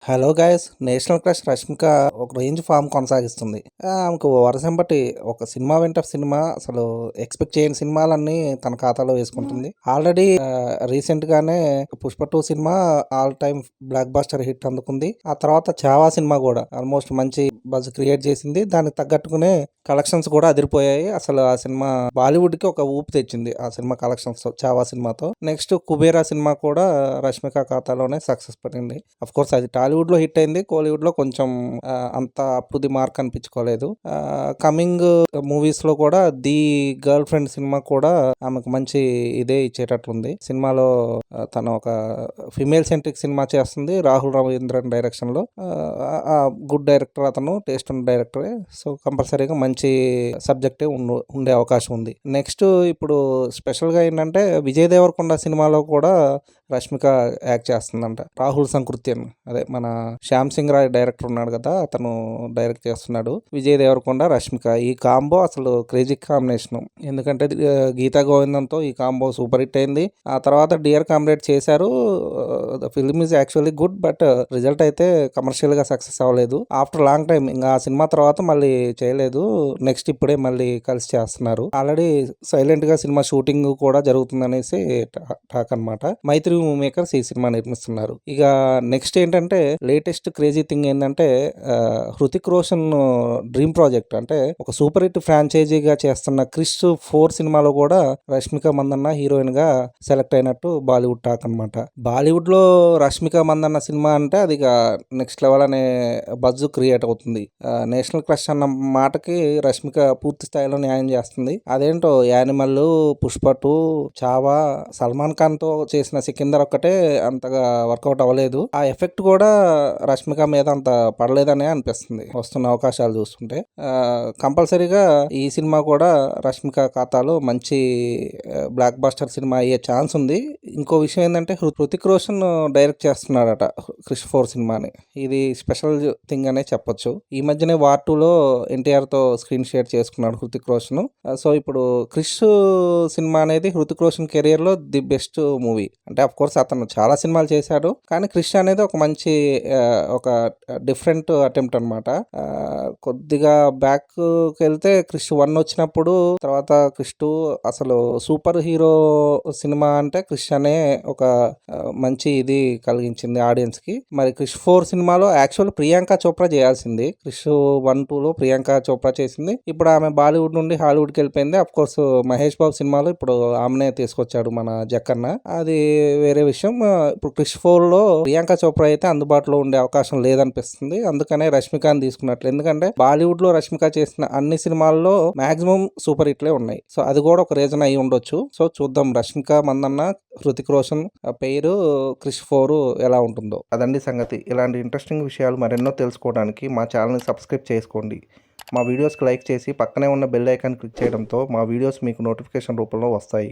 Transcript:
Hello guys, national crush Rashmika ఒక range form కొనసాగిస్తుంది. ఆమెకు వరసంబటి ఒక సినిమా వెంట సినిమా, అసలు ఎక్స్పెక్ట్ చేయని సినిమాలన్నీ తన ఖాతాలో వేసుకుంటుంది. ఆల్రెడీ రీసెంట్ గానే Pushpa 2 cinema all time blockbuster hit అందుకుంది. ఆ తర్వాత చావా సినిమా కూడా ఆల్మోస్ట్ మంచి బజ్ క్రియేట్ చేసింది. దానికి తగ్గట్టుకునే కలెక్షన్స్ కూడా అదిరిపోయాయి. అసలు ఆ సినిమా బాలీవుడ్ కి ఒక ఊపు తెచ్చింది ఆ సినిమా కలెక్షన్స్ చావా సినిమాతో. నెక్స్ట్ కుబేరా సినిమా కూడా రష్మిక ఖాతాలోనే సక్సెస్ పడింది. అఫ్ కోర్స్ అది టాలీవుడ్ లో హిట్ అయింది, కోలీవుడ్ లో కొంచెం అంత అప్ టు ది మార్క్ అనిపించుకోలేదు. కమింగ్ మూవీస్ లో కూడా ది గర్ల్ ఫ్రెండ్ సినిమా కూడా ఆమెకు మంచి ఇదే ఇచ్చేటట్లుంది. సినిమాలో తను ఒక ఫిమేల్ సెంట్రిక్ సినిమా చేస్తుంది రాహుల్ రవీంద్రన్ డైరెక్షన్ లో. గుడ్ డైరెక్టర్, అతను టేస్ట్ ఉన్న డైరెక్టరే. సో కంపల్సరీగా మంచి సబ్జెక్టే ఉండే అవకాశం ఉంది. నెక్స్ట్ ఇప్పుడు స్పెషల్ గా ఏంటంటే విజయ్ దేవరకొండ సినిమాలో కూడా రష్మిక యాక్ట్ చేస్తుందంట. రాహుల్ సంకృత్యన్, అదే మన శ్యామ్ సింగ్ రాయ్ డైరెక్టర్ ఉన్నాడు కదా, అతను డైరెక్ట్ చేస్తున్నాడు. విజయ్ దేవరకొండ రష్మిక ఈ కాంబో అసలు క్రేజీ కాంబినేషన్. ఎందుకంటే గీతా గోవిందంతో ఈ కాంబో సూపర్ హిట్ అయింది. ఆ తర్వాత డియర్ కామ్రేడ్ చేశారు. The film is actually good, but result అయితే కమర్షియల్ గా సక్సెస్ అవ్వలేదు. ఆఫ్టర్ లాంగ్ టైం ఇంకా ఆ సినిమా తర్వాత మళ్ళీ చేయలేదు. నెక్స్ట్ ఇప్పుడే మళ్ళీ కలిసి చేస్తున్నారు. ఆల్రెడీ సైలెంట్ గా సినిమా షూటింగ్ కూడా జరుగుతుందనేసి టాక్ అనమాట. మైత్రి మేకర్స్ ఈ సినిమా నిర్మిస్తున్నారు. ఇక నెక్స్ట్ ఏంటంటే లేటెస్ట్ క్రేజీ థింగ్ ఏంటంటే హృతిక్ రోషన్ డ్రీమ్ ప్రాజెక్ట్, అంటే ఒక సూపర్ హిట్ ఫ్రాంచైజీగా చేస్తున్న క్రిష్ 4 సినిమాలో కూడా రష్మిక మందన్న హీరోయిన్ గా సెలెక్ట్ అయినట్టు బాలీవుడ్ టాక్ అనమాట. బాలీవుడ్ లో రష్మిక మందన్న సినిమా అంటే అది నెక్స్ట్ లెవెల్ అనే బజ్ క్రియేట్ అవుతుంది. నేషనల్ క్రష్ అన్న మాటకి రష్మిక పూర్తి స్థాయిలో న్యాయం చేస్తుంది. అదేంటో యానిమల్, పుష్ప 2, చావా, సల్మాన్ ఖాన్ తో చేసిన సికిందర్ ఒక్కటే అంతగా వర్కౌట్ అవ్వలేదు. ఆ ఎఫెక్ట్ కూడా రష్మిక మీద అంత పడలేదనే అనిపిస్తుంది వస్తున్న అవకాశాలు చూస్తుంటే. కంపల్సరీగా ఈ సినిమా కూడా రష్మిక ఖాతాలో మంచి బ్లాక్ బాస్టర్ సినిమా అయ్యే ఛాన్స్ ఉంది. ఇంకో విషయం ఏంటంటే హృతిక్ రోషన్ డైరెక్ట్ చేస్తున్నాడట క్రిష్ 4 సినిమాని. ఇది స్పెషల్ థింగ్ అనే చెప్పొచ్చు. ఈ మధ్యనే వార్ 2లో ఎన్టీఆర్ తో స్క్రీన్ షేర్ చేసుకున్నాడు హృతిక్ రోషన్. సో ఇప్పుడు క్రిష్ సినిమా అనేది హృతిక్ రోషన్ కెరియర్ లో ది బెస్ట్ మూవీ. అంటే అఫ్ కోర్స్ అతను చాలా సినిమాలు చేశాడు, కానీ క్రిష్ అనేది ఒక మంచి ఒక డిఫరెంట్ అటెంప్ట్ అనమాట. కొద్దిగా బ్యాక్ వెళ్తే క్రిష్ 1 వచ్చినప్పుడు, తర్వాత క్రిష్ 2 అసలు సూపర్ హీరో సినిమా అంటే క్రిష్ అనే ఒక మంచి ఇది కలిగించింది ఆడియన్స్ కి. మరి క్రిష్ 4 సినిమాలో యాక్చువల్ ప్రియాంక చోప్రా చేయాల్సింది. క్రిష్ 1-2లో ప్రియాంక చోప్రా చేసింది. ఇప్పుడు ఆమె బాలీవుడ్ నుండి హాలీవుడ్ కి వెళ్ళిపోయింది. అఫ్ కోర్స్ మహేష్ బాబు సినిమాలో ఇప్పుడు ఆమెనే తీసుకొచ్చాడు మన జక్కన్న, అది వేరే విషయం. ఇప్పుడు క్రిష్ 4లో ప్రియాంక చోప్రా అయితే అందుబాటులో ఉండే అవకాశం లేదనిపిస్తుంది. అందుకనే రష్మికని తీసుకున్నట్లు. ఎందుకంటే బాలీవుడ్ లో రష్మిక చేసిన అన్ని సినిమాల్లో మాక్సిమం సూపర్ హిట్లే ఉన్నాయి. సో అది కూడా ఒక రీజన్ అయి ఉండొచ్చు. సో చూద్దాం రష్మిక మందన్న హృతిక్ రోషన్ పేరు క్రిష్ 4 ఎలా ఉంటుందో. అదండి సంగతి. ఇలాంటి ఇంట్రెస్టింగ్ విషయాలు మరెన్నో తెలుసుకోవడానికి మా ఛానల్ని సబ్స్క్రైబ్ చేసుకోండి. మా వీడియోస్కి లైక్ చేసి పక్కనే ఉన్న బెల్ ఐకాన్ క్లిక్ చేయడంతో మా వీడియోస్ మీకు నోటిఫికేషన్ రూపంలో వస్తాయి.